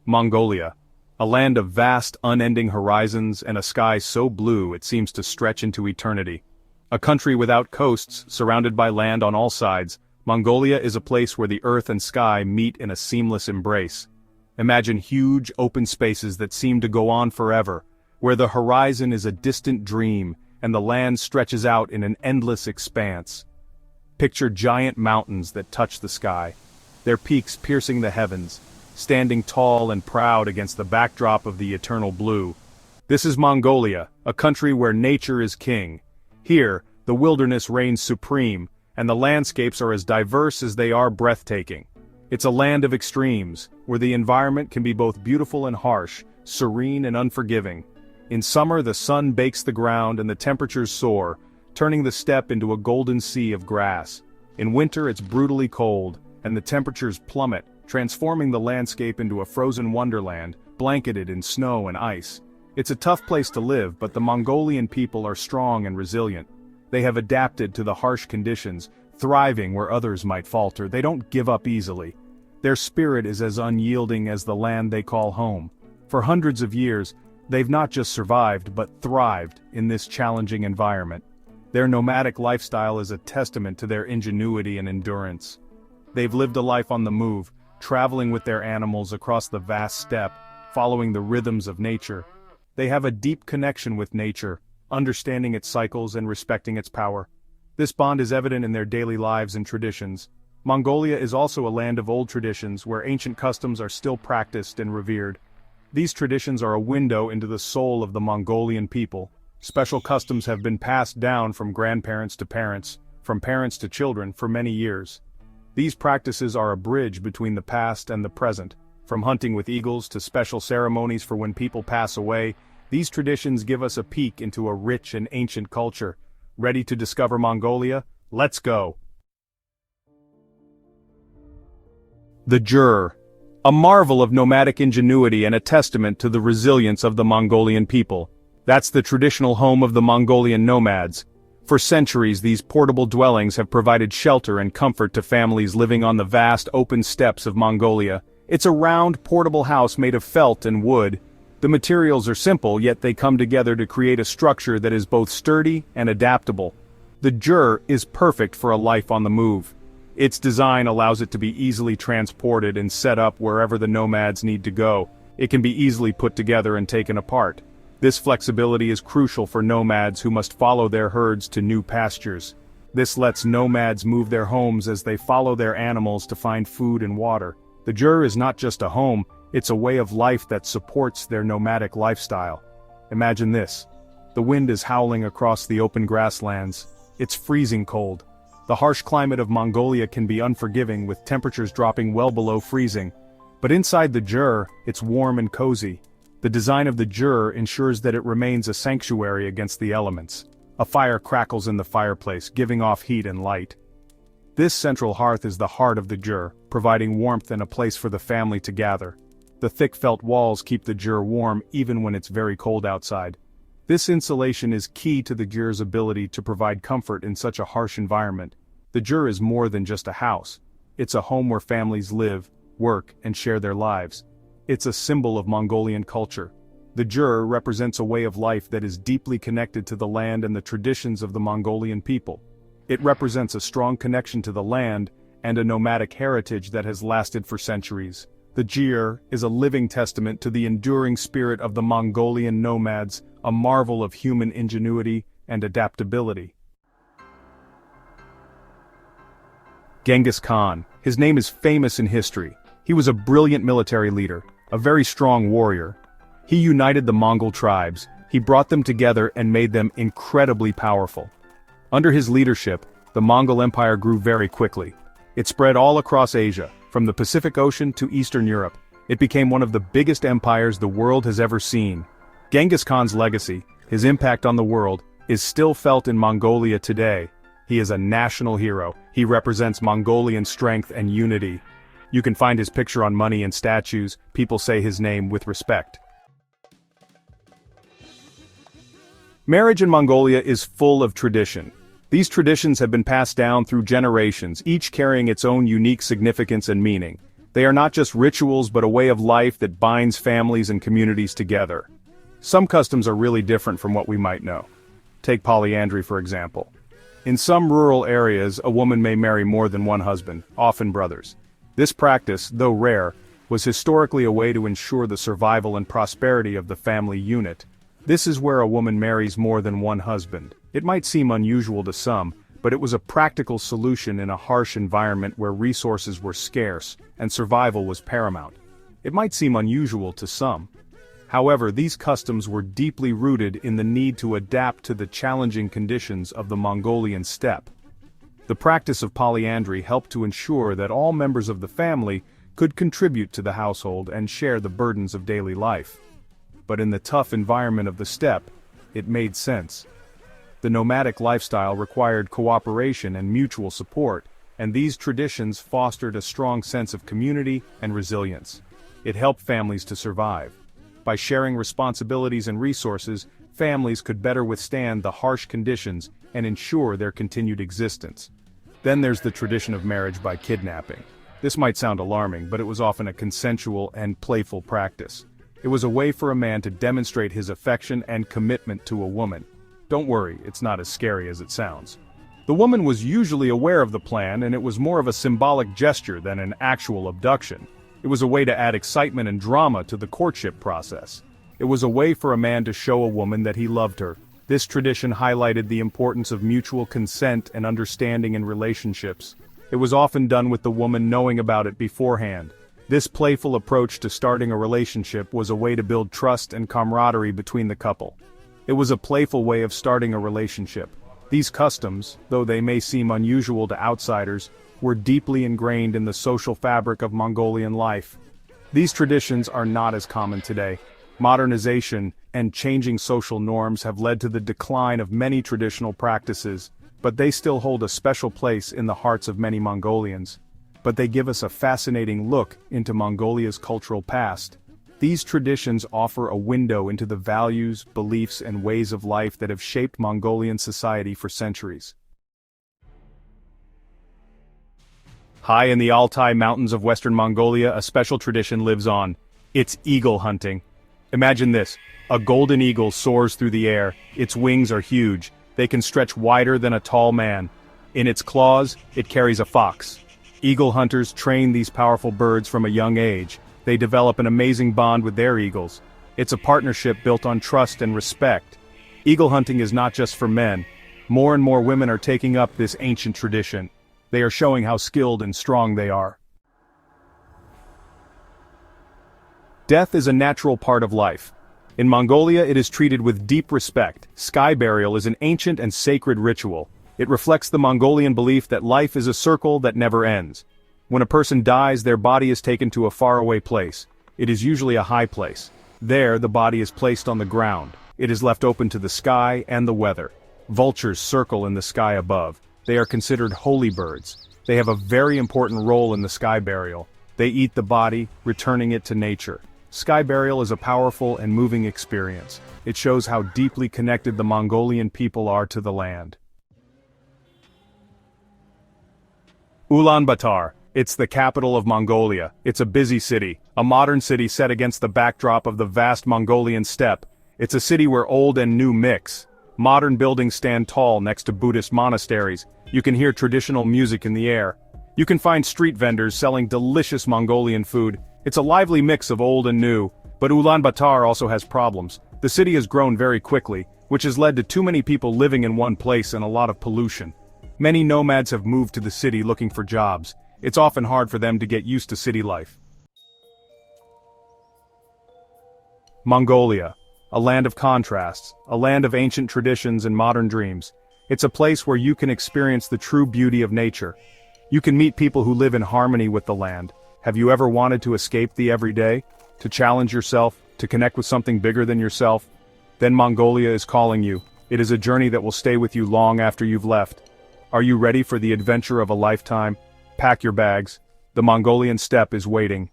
Mongolia, a land of vast, unending horizons and a sky so blue it seems to stretch into eternity. A country without coasts, surrounded by land on all sides, Mongolia is a place where the earth and sky meet in a seamless embrace. Imagine huge, open spaces that seem to go on forever, where the horizon is a distant dream and the land stretches out in an endless expanse. Picture giant mountains that touch the sky, their peaks piercing the heavens, standing tall and proud against the backdrop of the eternal blue. This is Mongolia, a country where nature is king. Here, the wilderness reigns supreme, and the landscapes are as diverse as they are breathtaking. It's a land of extremes, where the environment can be both beautiful and harsh, serene and unforgiving. In summer the sun bakes the ground and the temperatures soar, turning the steppe into a golden sea of grass. In winter it's brutally cold, and the temperatures plummet, transforming the landscape into a frozen wonderland, blanketed in snow and ice. It's a tough place to live, but the Mongolian people are strong and resilient. They have adapted to the harsh conditions, thriving where others might falter. They don't give up easily. Their spirit is as unyielding as the land they call home. For hundreds of years, they've not just survived but thrived in this challenging environment. Their nomadic lifestyle is a testament to their ingenuity and endurance. They've lived a life on the move, traveling with their animals across the vast steppe, following the rhythms of nature. They have a deep connection with nature, understanding its cycles and respecting its power. This bond is evident in their daily lives and traditions. Mongolia is also a land of old traditions where ancient customs are still practiced and revered. These traditions are a window into the soul of the Mongolian people. Special customs have been passed down from grandparents to parents, from parents to children for many years. These practices are a bridge between the past and the present. From hunting with eagles to special ceremonies for when people pass away, these traditions give us a peek into a rich and ancient culture. Ready to discover Mongolia? Let's go! The Jur, a marvel of nomadic ingenuity and a testament to the resilience of the Mongolian people. That's the traditional home of the Mongolian nomads. For centuries these portable dwellings have provided shelter and comfort to families living on the vast open steppes of Mongolia. It's a round, portable house made of felt and wood. The materials are simple, yet they come together to create a structure that is both sturdy and adaptable. The Jur is perfect for a life on the move. Its design allows it to be easily transported and set up wherever the nomads need to go. It can be easily put together and taken apart. This flexibility is crucial for nomads who must follow their herds to new pastures. This lets nomads move their homes as they follow their animals to find food and water. The Jur is not just a home, it's a way of life that supports their nomadic lifestyle. Imagine this. The wind is howling across the open grasslands. It's freezing cold. The harsh climate of Mongolia can be unforgiving, with temperatures dropping well below freezing. But inside the Jur, it's warm and cozy. The design of the Jur ensures that it remains a sanctuary against the elements. A fire crackles in the fireplace, giving off heat and light. This central hearth is the heart of the Jur, providing warmth and a place for the family to gather. The thick felt walls keep the Jur warm even when it's very cold outside. This insulation is key to the Jur's ability to provide comfort in such a harsh environment. The Jur is more than just a house. It's a home where families live, work, and share their lives. It's a symbol of Mongolian culture. The Jur represents a way of life that is deeply connected to the land and the traditions of the Mongolian people. It represents a strong connection to the land and a nomadic heritage that has lasted for centuries. The Jur is a living testament to the enduring spirit of the Mongolian nomads, a marvel of human ingenuity and adaptability. Genghis Khan. His name is famous in history. He was a brilliant military leader, a very strong warrior. He united the Mongol tribes, he brought them together and made them incredibly powerful. Under his leadership, the Mongol Empire grew very quickly. It spread all across Asia, from the Pacific Ocean to Eastern Europe. It became one of the biggest empires the world has ever seen. Genghis Khan's legacy, his impact on the world, is still felt in Mongolia today. He is a national hero. He represents Mongolian strength and unity. You can find his picture on money and statues. People say his name with respect. Marriage in Mongolia is full of tradition. These traditions have been passed down through generations, each carrying its own unique significance and meaning. They are not just rituals but a way of life that binds families and communities together. Some customs are really different from what we might know. Take polyandry for example. In some rural areas, a woman may marry more than one husband, often brothers. This practice, though rare, was historically a way to ensure the survival and prosperity of the family unit. This is where a woman marries more than one husband. It might seem unusual to some, but it was a practical solution in a harsh environment where resources were scarce and survival was paramount. It might seem unusual to some. However, these customs were deeply rooted in the need to adapt to the challenging conditions of the Mongolian steppe. The practice of polyandry helped to ensure that all members of the family could contribute to the household and share the burdens of daily life. But in the tough environment of the steppe, it made sense. The nomadic lifestyle required cooperation and mutual support, and these traditions fostered a strong sense of community and resilience. It helped families to survive. By sharing responsibilities and resources, families could better withstand the harsh conditions and ensure their continued existence. Then there's the tradition of marriage by kidnapping. This might sound alarming, but it was often a consensual and playful practice. It was a way for a man to demonstrate his affection and commitment to a woman. Don't worry, it's not as scary as it sounds. The woman was usually aware of the plan, and it was more of a symbolic gesture than an actual abduction. It was a way to add excitement and drama to the courtship process. It was a way for a man to show a woman that he loved her. This tradition highlighted the importance of mutual consent and understanding in relationships. It was often done with the woman knowing about it beforehand. This playful approach to starting a relationship was a way to build trust and camaraderie between the couple. It was a playful way of starting a relationship. These customs, though they may seem unusual to outsiders, were deeply ingrained in the social fabric of Mongolian life. These traditions are not as common today. Modernization and changing social norms have led to the decline of many traditional practices, but they still hold a special place in the hearts of many Mongolians. But they give us a fascinating look into Mongolia's cultural past. These traditions offer a window into the values, beliefs, and ways of life that have shaped Mongolian society for centuries. High in the Altai Mountains of Western Mongolia, a special tradition lives on. It's eagle hunting. Imagine this, a golden eagle soars through the air, its wings are huge, they can stretch wider than a tall man. In its claws, it carries a fox. Eagle hunters train these powerful birds from a young age. They develop an amazing bond with their eagles. It's a partnership built on trust and respect. Eagle hunting is not just for men. More and more women are taking up this ancient tradition. They are showing how skilled and strong they are. Death is a natural part of life. In Mongolia, it is treated with deep respect. Sky burial is an ancient and sacred ritual. It reflects the Mongolian belief that life is a circle that never ends. When a person dies, their body is taken to a faraway place. It is usually a high place. There, the body is placed on the ground. It is left open to the sky and the weather. Vultures circle in the sky above. They are considered holy birds. They have a very important role in the sky burial. They eat the body, returning it to nature. Sky burial is a powerful and moving experience. It shows how deeply connected the Mongolian people are to the land. Ulaanbaatar. It's the capital of Mongolia. It's a busy city, a modern city set against the backdrop of the vast Mongolian steppe. It's a city where old and new mix. Modern buildings stand tall next to Buddhist monasteries. You can hear traditional music in the air. You can find street vendors selling delicious Mongolian food. It's a lively mix of old and new, but Ulaanbaatar also has problems. The city has grown very quickly, which has led to too many people living in one place and a lot of pollution. Many nomads have moved to the city looking for jobs. It's often hard for them to get used to city life. Mongolia. A land of contrasts, a land of ancient traditions and modern dreams. It's a place where you can experience the true beauty of nature. You can meet people who live in harmony with the land. Have you ever wanted to escape the everyday? To challenge yourself? To connect with something bigger than yourself? Then Mongolia is calling you. It is a journey that will stay with you long after you've left. Are you ready for the adventure of a lifetime? Pack your bags. The Mongolian steppe is waiting.